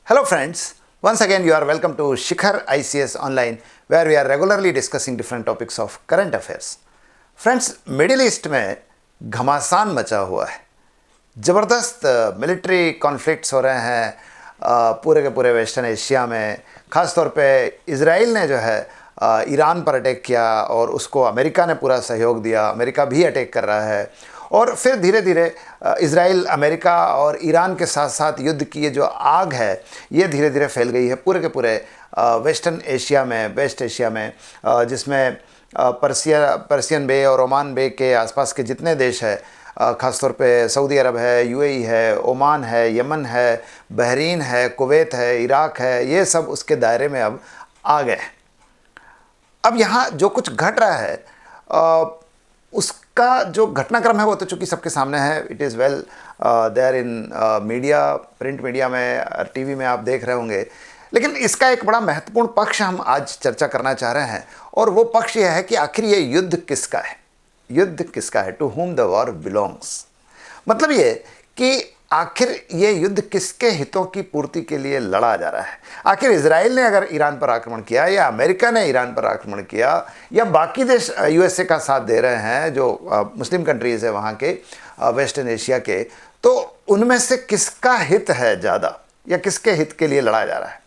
Hello friends, once again you are welcome to Shikhar ICS Online where we are regularly discussing different topics of current affairs. Friends, middle east में घमासान मचा हुआ है, ज़बरदस्त military conflicts हो रहे हैं पूरे के पूरे वेस्टर्न एशिया में। ख़ास तौर पे इज़राइल ने जो है ईरान पर अटैक किया और उसको अमेरिका ने पूरा सहयोग दिया, अमेरिका भी अटैक कर रहा है और फिर धीरे धीरे इज़राइल, अमेरिका और ईरान के साथ साथ युद्ध की ये जो आग है ये धीरे धीरे फैल गई है पूरे के पूरे वेस्टर्न एशिया में, वेस्ट एशिया में, जिसमें पर्सियन बे और ओमान बे के आसपास के जितने देश है, ख़ास तौर पे सऊदी अरब है, यूएई है, ओमान है, यमन है, बहरीन है, कुवैत है, इराक है, ये सब उसके दायरे में अब आ गए। अब यहाँ जो कुछ घट रहा है उसका जो घटनाक्रम है वो तो चूँकि सबके सामने है। It is well there in media, print media में, टीवी में आप देख रहे होंगे। लेकिन इसका एक बड़ा महत्वपूर्ण पक्ष हम आज चर्चा करना चाह रहे हैं और वो पक्ष यह है कि आखिर ये युद्ध किसका है, युद्ध किसका है, to whom the war belongs. मतलब ये कि आखिर ये युद्ध किसके हितों की पूर्ति के लिए लड़ा जा रहा है। आखिर इजराइल ने अगर ईरान पर आक्रमण किया या अमेरिका ने ईरान पर आक्रमण किया या बाकी देश यूएसए का साथ दे रहे हैं जो मुस्लिम कंट्रीज़ है वहाँ के, वेस्टर्न एशिया के, तो उनमें से किसका हित है ज़्यादा या किसके हित के लिए लड़ा जा रहा है।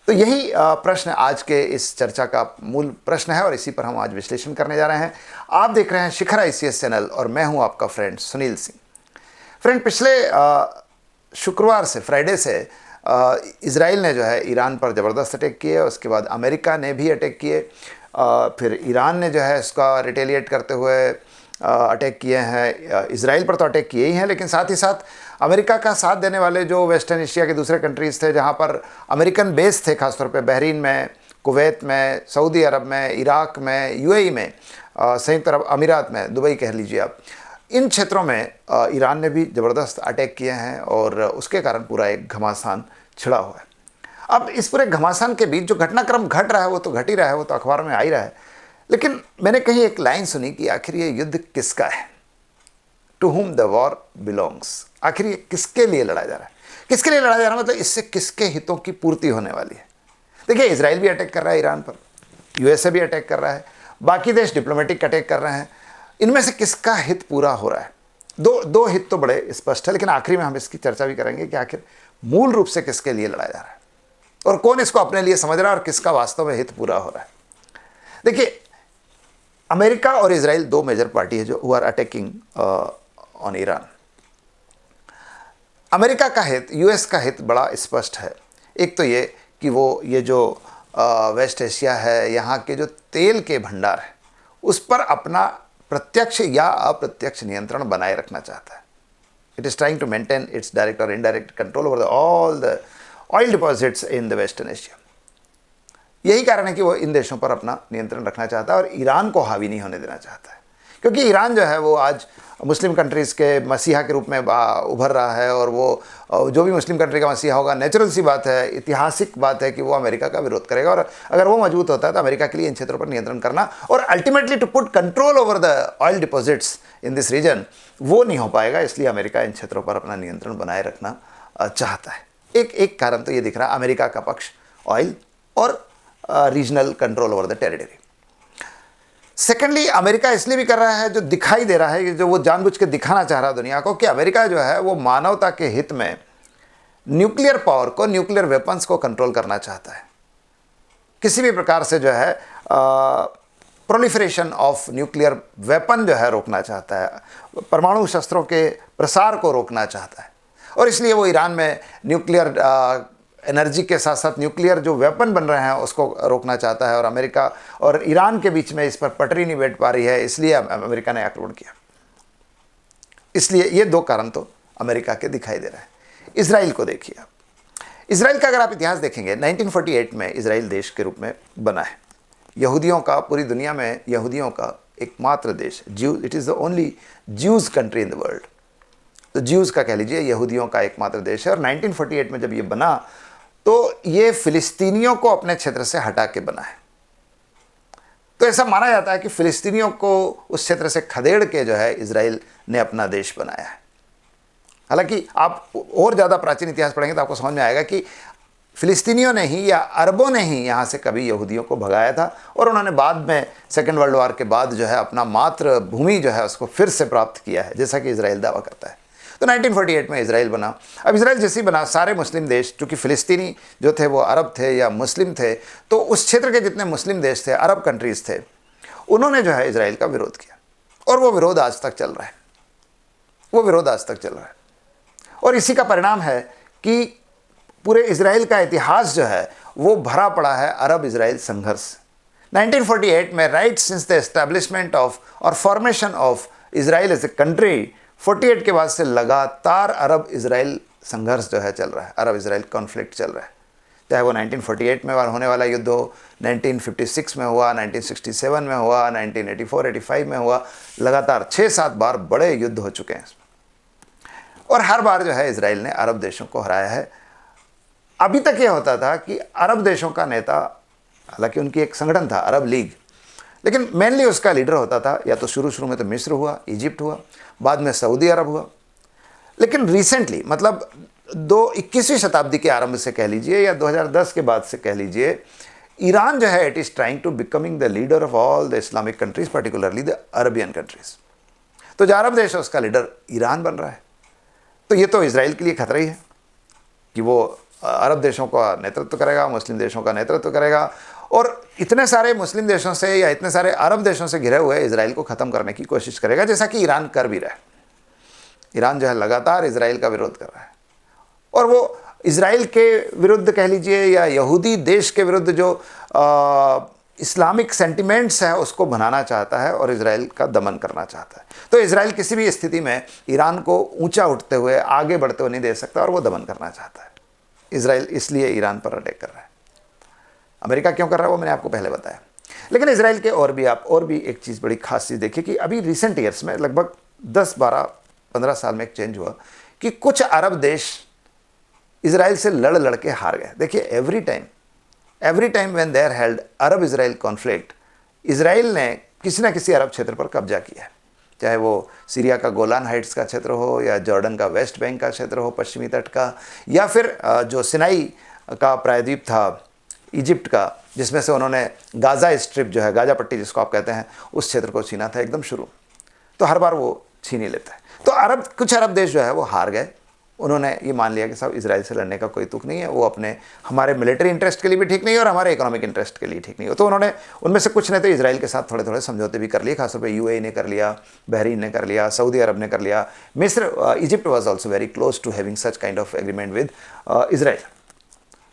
तो यही प्रश्न आज के इस चर्चा का मूल प्रश्न है और इसी पर हम आज विश्लेषण करने जा रहे हैं। आप देख रहे हैं शिखर आईसीएस चैनल और मैं हूं आपका फ्रेंड सुनील सिंह। फ्रेंड, पिछले शुक्रवार से, फ्राइडे से इज़राइल ने जो है ईरान पर ज़बरदस्त अटैक किए, उसके बाद अमेरिका ने भी अटैक किए, फिर ईरान ने जो है इसका रिटेलिएट करते हुए अटैक किए हैं। इज़राइल पर तो अटैक किए ही हैं, लेकिन साथ ही साथ अमेरिका का साथ देने वाले जो वेस्टर्न एशिया के दूसरे कंट्रीज़ थे जहाँ पर अमेरिकन बेस थे, खासतौर पे बहरीन में, कुवैत में, सऊदी अरब में, इराक में, यूएई में, संयुक्त अरब अमीरात में, दुबई कह लीजिए आप, इन क्षेत्रों में ईरान ने भी ज़बरदस्त अटैक किए हैं और उसके कारण पूरा एक घमासान छिड़ा हुआ है। अब इस पूरे घमासान के बीच जो घटनाक्रम घट रहा है वो तो घट ही रहा है, वो तो अखबार में आ ही रहा है। लेकिन मैंने कहीं एक लाइन सुनी कि आखिर ये युद्ध किसका है, to whom the war belongs. आखिर ये किसके लिए लड़ा जा रहा है, किसके लिए लड़ा जा रहा है, मतलब इससे किसके हितों की पूर्ति होने वाली है। देखिए, इजराइल भी अटैक कर रहा है ईरान पर, यूएसए भी अटैक कर रहा है, बाकी देश डिप्लोमेटिक अटैक कर रहे हैं। इनमें से किसका हित पूरा हो रहा है? दो हित तो बड़े स्पष्ट है, लेकिन आखिरी में हम इसकी चर्चा भी करेंगे कि आखिर मूल रूप से किसके लिए लड़ा जा रहा है और कौन इसको अपने लिए समझ रहा है और किसका वास्तव में हित पूरा हो रहा है। देखिए, अमेरिका और इजराइल दो मेजर पार्टी है जो who are attacking on Iran. America का हित, यूएस का हित बड़ा स्पष्ट है। एक तो ये कि वो ये जो वेस्ट एशिया है, यहाँ के जो तेल के भंडार है उस पर अपना प्रत्यक्ष या अप्रत्यक्ष नियंत्रण बनाए रखना चाहता है। It is trying to maintain its direct और indirect control over all the oil deposits in the western Asia. यही कारण है कि वो इन देशों पर अपना नियंत्रण रखना चाहता है और ईरान को हावी नहीं होने देना चाहता है, क्योंकि ईरान जो है वो आज मुस्लिम कंट्रीज़ के मसीहा के रूप में उभर रहा है और वो जो भी मुस्लिम कंट्री का मसीहा होगा, नेचुरल सी बात है, ऐतिहासिक बात है कि वो अमेरिका का विरोध करेगा और अगर वो मजबूत होता है तो अमेरिका के लिए इन क्षेत्रों पर नियंत्रण करना और ultimately to put control over the oil deposits in this region वो नहीं हो पाएगा। इसलिए अमेरिका इन क्षेत्रों पर अपना नियंत्रण बनाए रखना चाहता है। एक कारण तो ये दिख रहा है, अमेरिका का पक्ष ऑयल और regional control over the territory. Secondly, America इसलिए भी कर रहा है, जो दिखाई दे रहा है, जो वो जानबूझ के दिखाना चाह रहा है दुनिया को कि अमेरिका जो है वो मानवता के हित में न्यूक्लियर पावर को, न्यूक्लियर वेपन्स को कंट्रोल करना चाहता है। किसी भी प्रकार से जो है प्रोलिफरेशन ऑफ न्यूक्लियर वेपन जो है रोकना चाहता है, परमाणु शस्त्रों के प्रसार को रोकना चाहता है और इसलिए वो ईरान में न्यूक्लियर एनर्जी के साथ साथ न्यूक्लियर जो वेपन बन रहे हैं उसको रोकना चाहता है और अमेरिका और ईरान के बीच में इस पर पटरी नहीं बैठ पा रही है, इसलिए अमेरिका ने आक्रमण किया। इसलिए ये दो कारण तो अमेरिका के दिखाई दे रहे हैं। इजराइल को देखिए आप, इजराइल का अगर आप इतिहास देखेंगे 1948 में इजराइल देश के रूप में बना है। यहूदियों का, पूरी दुनिया में यहूदियों का एकमात्र देश, it is the only Jews country in the world. तो ज्यूज़ का कह लीजिए, यहूदियों का एकमात्र देश है और 1948 में जब ये बना तो ये फिलिस्तीनियों को अपने क्षेत्र से हटा के बना है। तो ऐसा माना जाता है कि फिलिस्तीनियों को उस क्षेत्र से खदेड़ के जो है इजराइल ने अपना देश बनाया है। हालांकि आप और ज़्यादा प्राचीन इतिहास पढ़ेंगे तो आपको समझ में आएगा कि फ़िलिस्तीनियों ने ही या अरबों ने ही यहाँ से कभी यहूदियों को भगाया था, और उन्होंने बाद में सेकेंड वर्ल्ड वॉर के बाद जो है अपना मातृभूमि जो है उसको फिर से प्राप्त किया है, जैसा कि इजराइल दावा करता है। तो 1948 में इजराइल बना। अब इजराइल जैसे ही बना, सारे मुस्लिम देश, चूँकि फ़िलिस्तीनी जो थे वो अरब थे या मुस्लिम थे, तो उस क्षेत्र के जितने मुस्लिम देश थे, अरब कंट्रीज़ थे, उन्होंने जो है इजराइल का विरोध किया, और वो विरोध आज तक चल रहा है, वो विरोध आज तक चल रहा है। और इसी का परिणाम है कि पूरे इजराइल का इतिहास जो है वो भरा पड़ा है अरब इजराइल संघर्ष। 1948 में right since the establishment of और formation of Israel as a country, 48 के बाद से लगातार अरब इजराइल संघर्ष जो है चल रहा है, अरब इजराइल कॉन्फ्लिक्ट चल रहा है। चाहे वो 1948 में होने वाला युद्ध हो, 1956 में हुआ, 1967 में हुआ, 1984-85 में हुआ, लगातार 6-7 बार बड़े युद्ध हो चुके हैं। और हर बार जो है इजराइल ने अरब देशों को हराया है। अभी तक ये होता था कि अरब देशों का नेता, हालांकि उनकी एक संगठन था अरब लीग, लेकिन मेनली उसका लीडर होता था या तो शुरू में तो मिस्र हुआ, इजिप्ट हुआ, बाद में सऊदी अरब हुआ। लेकिन रिसेंटली, मतलब 21वीं शताब्दी के आरंभ से कह लीजिए या 2010 के बाद से कह लीजिए, ईरान जो है it is trying to becoming the leader of all the Islamic countries, particularly the Arabian countries. तो जो अरब देश है उसका लीडर ईरान बन रहा है। तो ये तो इजराइल के लिए खतरा ही है कि वो अरब देशों का नेतृत्व करेगा, मुस्लिम देशों का नेतृत्व करेगा, और इतने सारे मुस्लिम देशों से या इतने सारे अरब देशों से घिरे हुए इजराइल को ख़त्म करने की कोशिश करेगा, जैसा कि ईरान कर भी रहा है। ईरान जो है लगातार इजराइल का विरोध कर रहा है, और वो इजराइल के विरुद्ध कह लीजिए या यहूदी देश के विरुद्ध जो इस्लामिक सेंटिमेंट्स है उसको बनाना चाहता है और इजराइल का दमन करना चाहता है। तो इजराइल किसी भी स्थिति में ईरान को ऊंचा उठते हुए, आगे बढ़ते हुए नहीं दे सकता, और वो दमन करना चाहता है। इजराइल इसलिए ईरान पर अटैक कर रहा है। अमेरिका क्यों कर रहा है वो मैंने आपको पहले बताया। लेकिन इजराइल के और भी एक चीज़, बड़ी खास चीज़ देखिए कि अभी रिसेंट ईयर्स में लगभग 10-12-15 साल में एक चेंज हुआ कि कुछ अरब देश इजराइल से लड़ के हार गए। देखिए every time when there held Arab Israel conflict, Israel ने किसी न किसी अरब क्षेत्र पर कब्जा किया है, चाहे वो सीरिया का गोलान हाइट्स का क्षेत्र हो, या जॉर्डन का वेस्ट बैंक का क्षेत्र हो, पश्चिमी तट का, या फिर जो सिनाई का प्रायद्वीप था इजिप्ट का, जिसमें से उन्होंने गाज़ा स्ट्रिप जो है, गाज़ा पट्टी जिसको आप कहते हैं, उस क्षेत्र को छीना था एकदम शुरू। तो हर बार वो छीन ही लेता है। तो कुछ अरब देश जो है वो हार गए। उन्होंने ये मान लिया कि साहब इजराइल से लड़ने का कोई तुक नहीं है, वो अपने हमारे मिलिट्री इंटरेस्ट के लिए भी ठीक नहीं है और हमारे इकोनॉमिक इंटरेस्ट के लिए ठीक नहीं है। तो उन्होंने उनमें से कुछ ने तो इजराइल के साथ थोड़े समझौते भी कर लिए, खासतौर पर यूएई ने कर लिया, बहरीन ने कर लिया, सऊदी अरब ने कर लिया, मिस्र, Egypt was also very close to having such kind of agreement with Israel.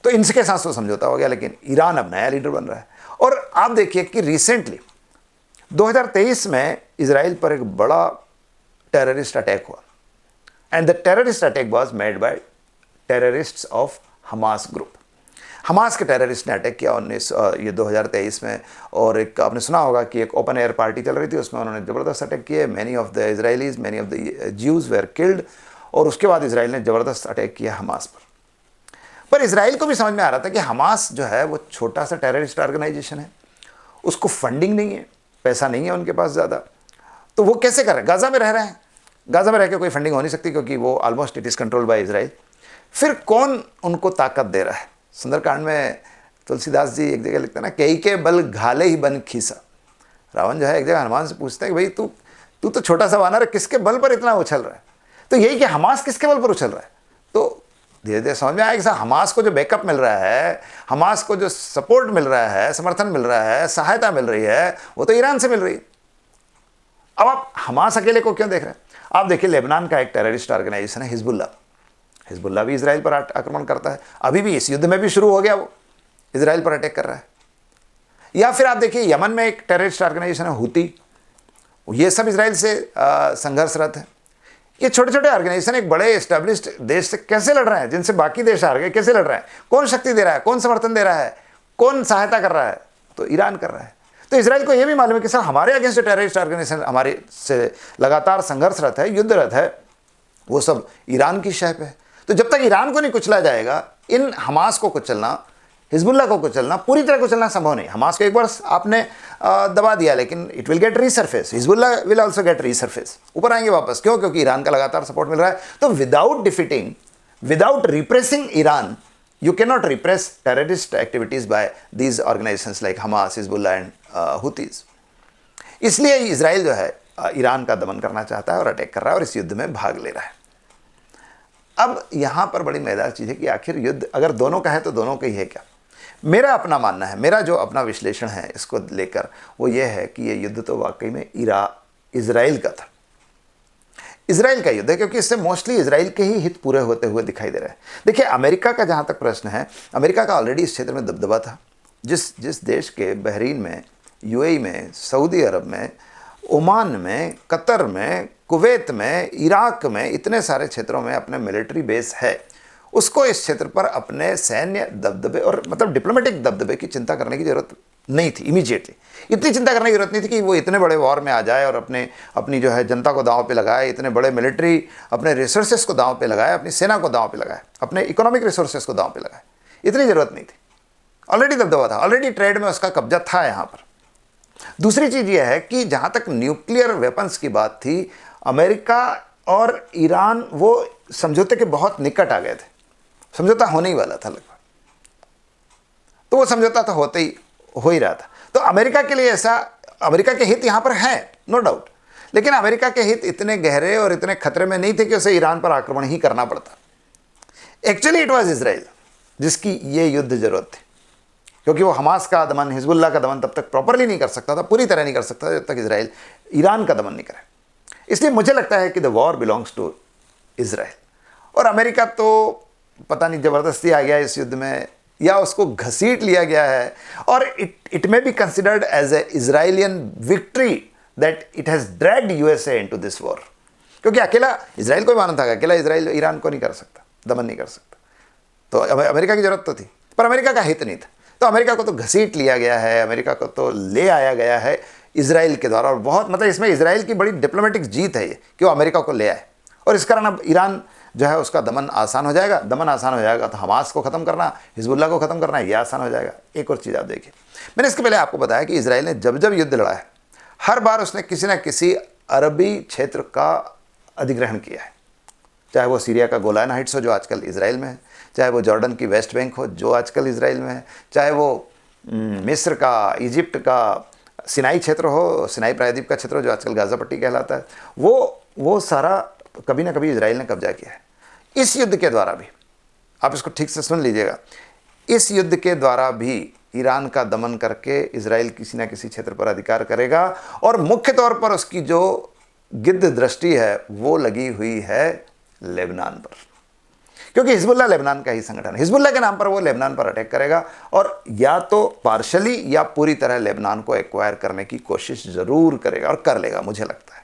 तो इनके साथ तो समझौता हो गया, लेकिन ईरान अब नया लीडर बन रहा है। और आप देखिए कि रिसेंटली 2023 में इजराइल पर एक बड़ा टेररिस्ट अटैक हुआ, and the terrorist attack was made by terrorists of Hamas group. Hamas के टेररिस्ट ने अटैक किया 2023 में। और एक आपने सुना होगा कि एक ओपन एयर पार्टी चल रही थी, उसमें उन्होंने ज़बरदस्त अटैक किए। Many of the Israelis, many of the Jews where killed. और उसके बाद इजराइल ने ज़बरदस्त अटैक किया हमास पर इजराइल को भी समझ में आ रहा था कि हमास जो है वो छोटा सा टेररिस्ट ऑर्गेनाइजेशन है, उसको फंडिंग नहीं है, पैसा नहीं है उनके पास ज़्यादा, तो वो कैसे कर रहे हैं? गाज़ा में रह रहे हैं, गाज़ा में रह के कोई फंडिंग हो नहीं सकती क्योंकि वो almost it is controlled by Israel. फिर कौन उनको ताकत दे रहा है? सुंदरकांड में तुलसीदास जी एक जगह लिखते हैं ना, कई के बल घाले ही बन खीसा। रावण जो है एक जगह हनुमान से पूछते हैं कि भाई तू तो छोटा सा वानर है, किसके बल पर इतना उछल रहा है? तो यही कि हमास किसके बल पर उछल रहा है। तो धीरे धीरे समझ में आया कि हमास को जो बैकअप मिल रहा है, हमास को जो सपोर्ट मिल रहा है, समर्थन मिल रहा है, सहायता मिल रही है, वो तो ईरान से मिल रही है। अब आप हमास अकेले को क्यों देख रहे हैं? आप देखिए लेबनान का एक टेररिस्ट ऑर्गेनाइजेशन है हिजबुल्लाह भी इजराइल पर आक्रमण करता है। अभी भी इस युद्ध में भी शुरू हो गया, वो इजराइल पर अटैक कर रहा है। या फिर आप देखिए यमन में एक टेररिस्ट ऑर्गेनाइजेशन है हूती, ये सब इजराइल से संघर्षरत है। ये छोटे छोटे ऑर्गेनाइजेशन एक बड़े एस्टेब्लिश्ड देश से कैसे लड़ रहे हैं, जिनसे बाकी देश हार गए, कैसे लड़ रहे हैं? कौन शक्ति दे रहा है, कौन समर्थन दे रहा है, कौन सहायता कर रहा है? तो ईरान कर रहा है। तो इजराइल को यह भी मालूम है कि सर हमारे अगेंस्ट जो टेररिस्ट ऑर्गेनाइजेशन हमारे से लगातार संघर्षरत है, युद्धरत है, वो सब ईरान की शह पे है। तो जब तक ईरान को नहीं कुचला जाएगा, इन हमास को कुचलना, हिजबुल्लाह को कुचलना, पूरी तरह कुचलना संभव नहीं। हमास को एक बार आपने दबा दिया, लेकिन it will get resurface, Hezbollah will also get resurface, ऊपर आएंगे वापस। क्यों? क्योंकि ईरान का लगातार सपोर्ट मिल रहा है। तो without defeating, without repressing Iran, you cannot repress terrorist activities by these organizations like Hamas, Hezbollah and Houthis. इसलिए इजराइल जो है ईरान का दमन करना चाहता है और अटैक कर रहा है और इस युद्ध में भाग ले रहा है। अब यहाँ पर बड़ी मजेदार चीज़ है कि आखिर युद्ध अगर दोनों का है तो दोनों का ही है क्या? मेरा अपना मानना है, मेरा जो अपना विश्लेषण है इसको लेकर वो ये है कि ये युद्ध तो वाकई में इजराइल का था, इजराइल का युद्ध है, क्योंकि इससे मोस्टली इजराइल के ही हित पूरे होते हुए दिखाई दे रहे हैं। देखिए, अमेरिका का जहाँ तक प्रश्न है, अमेरिका का ऑलरेडी इस क्षेत्र में दबदबा था। जिस देश के बहरीन में, यूएई में, सऊदी अरब में, ओमान में, कतर में, कुवैत में, इराक में, इतने सारे क्षेत्रों में अपने मिलिट्री बेस है, उसको इस क्षेत्र पर अपने सैन्य दबदबे और मतलब डिप्लोमेटिक दबदबे की चिंता करने की जरूरत नहीं थी। इमीडिएटली इतनी चिंता करने की जरूरत नहीं थी कि वो इतने बड़े वॉर में आ जाए और अपनी जो है जनता को दांव पे लगाए, इतने बड़े मिलिट्री अपने रिसोर्सेस को दांव पे लगाए, अपनी सेना को दांव पे लगाए, अपने इकोनॉमिक रिसोर्सेस को दांव पे लगाए। इतनी ज़रूरत नहीं थी। ऑलरेडी दबदबा था, ऑलरेडी ट्रेड में उसका कब्जा था यहाँ पर। दूसरी चीज़ यह है कि जहाँ तक न्यूक्लियर वेपन्स की बात थी, अमेरिका और ईरान वो समझौते के बहुत निकट आ गए थे। समझौता होने ही वाला था लगभग, तो वो समझौता तो हो ही रहा था। तो अमेरिका के लिए ऐसा, अमेरिका के हित यहाँ पर हैं, नो डाउट, लेकिन अमेरिका के हित इतने गहरे और इतने खतरे में नहीं थे कि उसे ईरान पर आक्रमण ही करना पड़ता। एक्चुअली इट वाज इजराइल जिसकी ये युद्ध जरूरत थी, क्योंकि वो हमास का दमन, हिजबुल्ला का दमन तब तक प्रॉपरली नहीं कर सकता था, पूरी तरह नहीं कर सकता था जब तक इजराइल ईरान का दमन नहीं करे। इसलिए मुझे लगता है कि the war belongs to Israel, और अमेरिका तो पता नहीं ज़बरदस्ती आ गया इस युद्ध में या उसको घसीट लिया गया है, और it may be considered as a Israelian victory that it has dragged USA into this war. क्योंकि अकेला इजराइल को भी मानता था, अकेला इजराइल ईरान को नहीं कर सकता, दमन नहीं कर सकता, तो अमेरिका की ज़रूरत तो थी, पर अमेरिका का हित नहीं था। तो अमेरिका को तो घसीट लिया गया है, अमेरिका को तो ले आया गया है इजराइल के द्वारा, और बहुत मतलब इसमें इजराइल की बड़ी डिप्लोमेटिक जीत है ये कि वो अमेरिका को ले आए, और इस कारण अब ईरान जो है उसका दमन आसान हो जाएगा। दमन आसान हो जाएगा तो हमास को ख़त्म करना, हिजबुल्ला को ख़त्म करना, ये आसान हो जाएगा। एक और चीज़ आप देखिए, मैंने इसके पहले आपको बताया कि इजराइल ने जब जब युद्ध लड़ा है, हर बार उसने किसी न किसी अरबी क्षेत्र का अधिग्रहण किया है, चाहे वो सीरिया का गोलान हाइट्स हो जो आजकल इजराइल में है, चाहे वो जॉर्डन की वेस्ट बैंक हो जो आजकल इजराइल में है, चाहे वो मिस्र का, इजिप्ट का सिनाई क्षेत्र हो, सिनाई प्रायद्वीप का क्षेत्र हो जो आजकल गाज़ा पट्टी कहलाता है, वो सारा कभी ना कभी इजराइल ने कब्जा किया है। इस युद्ध के द्वारा भी, आप इसको ठीक से सुन लीजिएगा, इस युद्ध के द्वारा भी ईरान का दमन करके इजराइल किसी ना किसी क्षेत्र पर अधिकार करेगा, और मुख्य तौर पर उसकी जो गिद्ध दृष्टि है वो लगी हुई है लेबनान पर, क्योंकि हिजबुल्ला लेबनान का ही संगठन है। हिजबुल्ला के नाम पर वो लेबनान पर अटैक करेगा, और या तो पार्शली या पूरी तरह लेबनान को एक्वायर करने की कोशिश ज़रूर करेगा, और कर लेगा मुझे लगता है।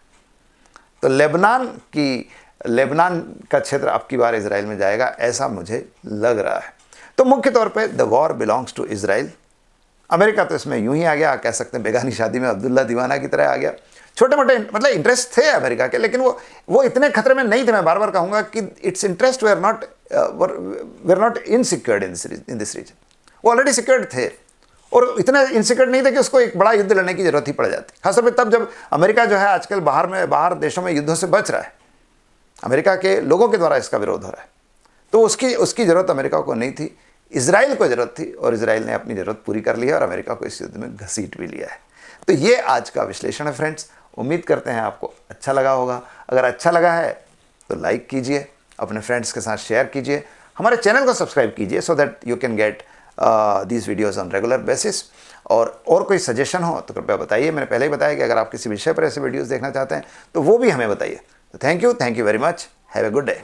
तो लेबनान का क्षेत्र अब की बार इजराइल में जाएगा, ऐसा मुझे लग रहा है। तो मुख्य तौर पे the war belongs to Israel. America तो इसमें यूं ही आ गया, कह सकते हैं बेगानी शादी में अब्दुल्ला दीवाना की तरह आ गया। छोटे मोटे मतलब इंटरेस्ट थे अमेरिका के, लेकिन वो इतने खतरे में नहीं थे। मैं बार बार कहूँगा कि its interest were not insecured in this region. वो ऑलरेडी सिक्योर्ड थे, और इतने इनसिक्योर नहीं थे कि उसको एक बड़ा युद्ध लड़ने की जरूरत ही पड़ जाती, खासतौर पर तब जब अमेरिका जो है आजकल बाहर देशों में युद्धों से बच रहा है, अमेरिका के लोगों के द्वारा इसका विरोध हो रहा है। तो उसकी ज़रूरत अमेरिका को नहीं थी, इजराइल को ज़रूरत थी, और इजराइल ने अपनी ज़रूरत पूरी कर ली है और अमेरिका को इस युद्ध में घसीट भी लिया है। तो ये आज का विश्लेषण है फ्रेंड्स। उम्मीद करते हैं आपको अच्छा लगा होगा। अगर अच्छा लगा है तो लाइक कीजिए, अपने फ्रेंड्स के साथ शेयर कीजिए, हमारे चैनल को सब्सक्राइब कीजिए so that you can get these videos on regular basis. और कोई सजेशन हो तो कृपया बताइए। मैंने पहले ही बताया कि अगर आप किसी विषय पर ऐसे वीडियोज़ देखना चाहते हैं तो वो भी हमें बताइए। तो thank you very much, have a good day.